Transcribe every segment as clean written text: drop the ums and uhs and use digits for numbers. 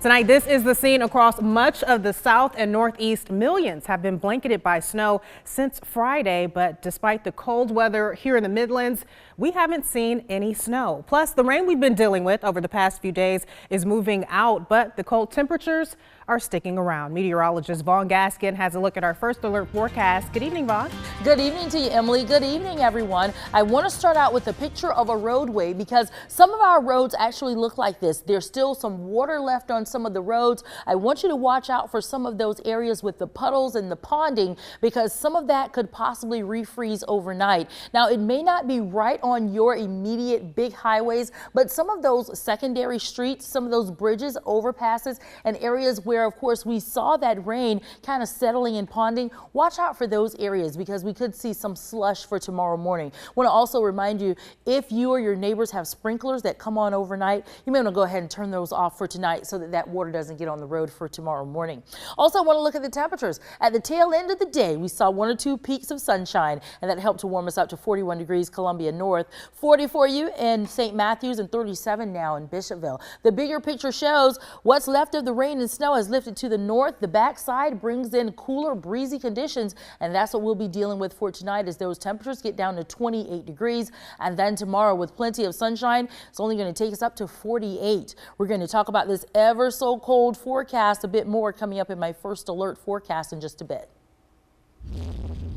Tonight, this is the scene across much of the south and northeast. Millions have been blanketed by snow since Friday, but despite the cold weather here in the Midlands, we haven't seen any snow. Plus, the rain we've been dealing with over the past few days is moving out, but the cold temperatures are sticking around. Meteorologist Vaughn Gaskin has a look at our first alert forecast. Good evening, Vaughn. Good evening to you, Emily. Good evening, everyone. I want to start out with a picture of a roadway because some of our roads actually look like this. There's still some water left on some of the roads. I want you to watch out for some of those areas with the puddles and the ponding because some of that could possibly refreeze overnight. Now, it may not be right on your immediate big highways, but some of those secondary streets, some of those bridges, overpasses, and areas where, of course, we saw that rain kind of settling and ponding, watch out for those areas because we could see some slush for tomorrow morning. I want to also remind you, if you or your neighbors have sprinklers that come on overnight, you may want to go ahead and turn those off for tonight so that that water doesn't get on the road for tomorrow morning. Also, I want to look at the temperatures. At the tail end of the day, we saw 1 or 2 peaks of sunshine, and that helped to warm us up to 41 degrees Columbia North, 40 for you in St. Matthews, and 37 now in Bishopville. The bigger picture shows what's left of the rain and snow has lifted to the north. The backside brings in cooler, breezy conditions, and that's what we'll be dealing with for tonight as those temperatures get down to 28 degrees. And then tomorrow, with plenty of sunshine, it's only going to take us up to 48. We're going to talk about this ever so cold forecast a bit more coming up in my first alert forecast in just a bit.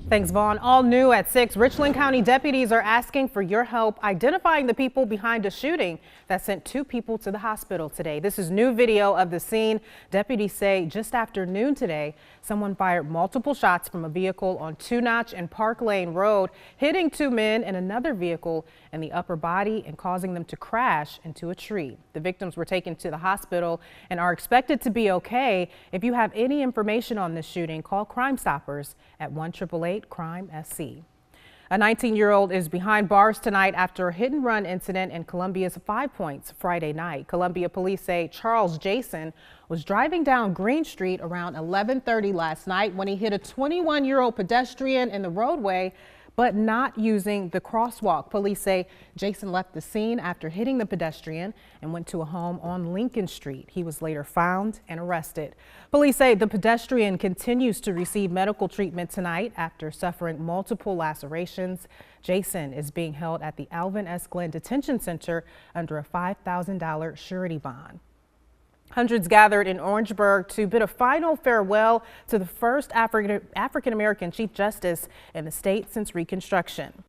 Thanks, Vaughn. All new at 6, Richland County deputies are asking for your help identifying the people behind a shooting that sent 2 people to the hospital today. This is new video of the scene. Deputies say just after noon today, someone fired multiple shots from a vehicle on Two Notch and Park Lane Road, hitting 2 men in another vehicle in the upper body and causing them to crash into a tree. The victims were taken to the hospital and are expected to be okay. If you have any information on this shooting, call Crime Stoppers at 1-888-CRIME-SC. A 19-year-old is behind bars tonight after a hit-and-run incident in Columbia's 5 Points Friday night. Columbia police say Charles Jason was driving down Green Street around 11:30 last night when he hit a 21-year-old pedestrian in the roadway, but not using the crosswalk. Police say Jason left the scene after hitting the pedestrian and went to a home on Lincoln Street. He was later found and arrested. Police say the pedestrian continues to receive medical treatment tonight after suffering multiple lacerations. Jason is being held at the Alvin S. Glenn Detention Center under a $5,000 surety bond. Hundreds gathered in Orangeburg to bid a final farewell to the first African-American Chief Justice in the state since Reconstruction.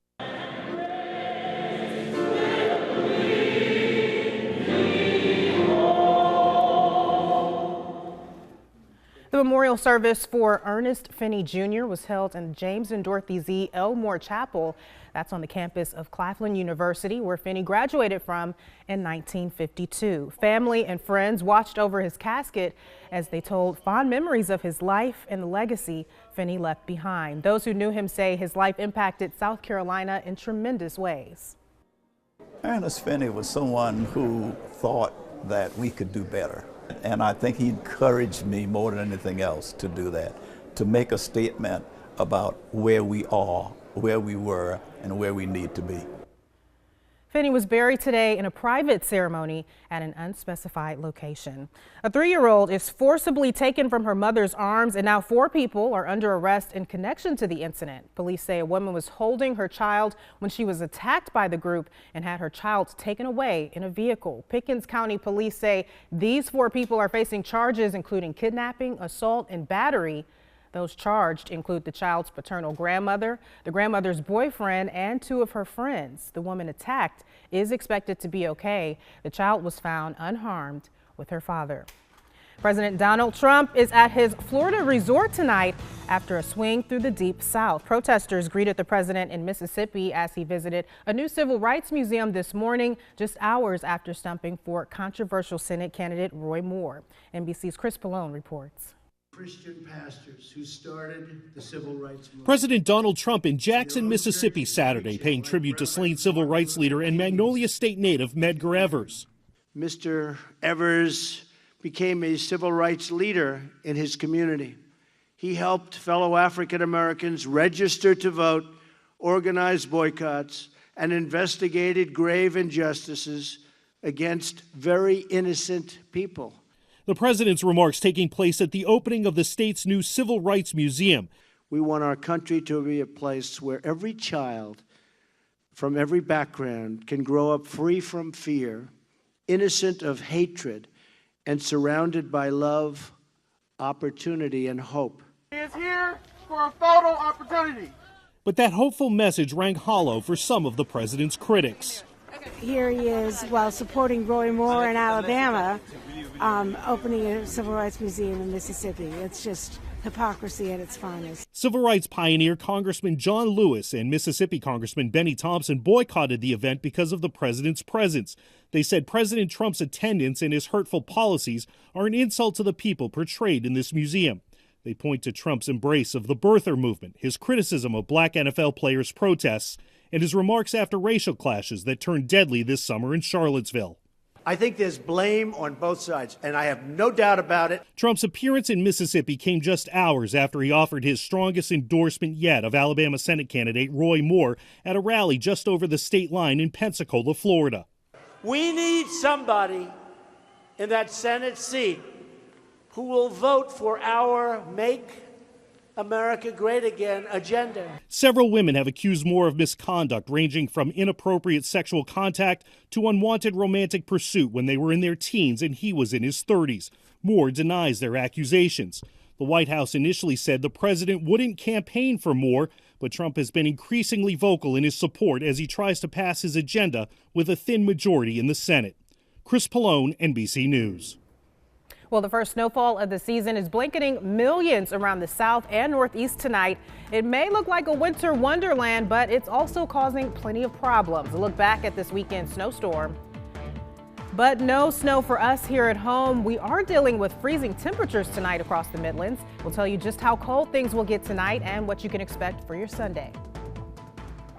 The memorial service for Ernest Finney Jr. was held in James and Dorothy Z. Elmore Chapel. That's on the campus of Claflin University, where Finney graduated from in 1952. Family and friends watched over his casket as they told fond memories of his life and the legacy Finney left behind. Those who knew him say his life impacted South Carolina in tremendous ways. Ernest Finney was someone who thought that we could do better. And I think he encouraged me more than anything else to do that, to make a statement about where we are, where we were, and where we need to be. Finney was buried today in a private ceremony at an unspecified location. A 3-year-old is forcibly taken from her mother's arms, and now 4 people are under arrest in connection to the incident. Police say a woman was holding her child when she was attacked by the group and had her child taken away in a vehicle. Pickens County Police say these 4 people are facing charges including kidnapping, assault, and battery. Those charged include the child's paternal grandmother, the grandmother's boyfriend, and 2 of her friends. The woman attacked is expected to be okay. The child was found unharmed with her father. President Donald Trump is at his Florida resort tonight after a swing through the Deep South. Protesters greeted the president in Mississippi as he visited a new civil rights museum this morning, just hours after stumping for controversial Senate candidate Roy Moore. NBC's Chris Pallone reports. Christian pastors who started the civil rights movement. President Donald Trump in Jackson, Mississippi Saturday, paying tribute to slain civil rights leader and Magnolia State native Medgar Evers. Mr. Evers became a civil rights leader in his community. He helped fellow African Americans register to vote, organize boycotts, and investigated grave injustices against very innocent people. The president's remarks taking place at the opening of the state's new Civil Rights Museum. We want our country to be a place where every child from every background can grow up free from fear, innocent of hatred, and surrounded by love, opportunity, and hope. He is here for a photo opportunity. But that hopeful message rang hollow for some of the president's critics. Here he is, while supporting Roy Moore in Alabama, opening a civil rights museum in Mississippi. It's just hypocrisy at its finest. Civil rights pioneer Congressman John Lewis and Mississippi Congressman Benny Thompson boycotted the event because of the president's presence. They said President Trump's attendance and his hurtful policies are an insult to the people portrayed in this museum. They point to Trump's embrace of the birther movement, his criticism of black NFL players' protests, and his remarks after racial clashes that turned deadly this summer in Charlottesville. I think there's blame on both sides, and I have no doubt about it. Trump's appearance in Mississippi came just hours after he offered his strongest endorsement yet of Alabama Senate candidate Roy Moore at a rally just over the state line in Pensacola, Florida. We need somebody in that Senate seat who will vote for our Make America Great Again agenda. Several women have accused Moore of misconduct, ranging from inappropriate sexual contact to unwanted romantic pursuit when they were in their teens and he was in his 30s. Moore denies their accusations. The White House initially said the president wouldn't campaign for Moore, but Trump has been increasingly vocal in his support as he tries to pass his agenda with a thin majority in the Senate. Chris Pallone, NBC News. Well, the first snowfall of the season is blanketing millions around the south and northeast tonight. It may look like a winter wonderland, but it's also causing plenty of problems. A look back at this weekend snowstorm. But no snow for us here at home. We are dealing with freezing temperatures tonight across the Midlands. We'll tell you just how cold things will get tonight and what you can expect for your Sunday.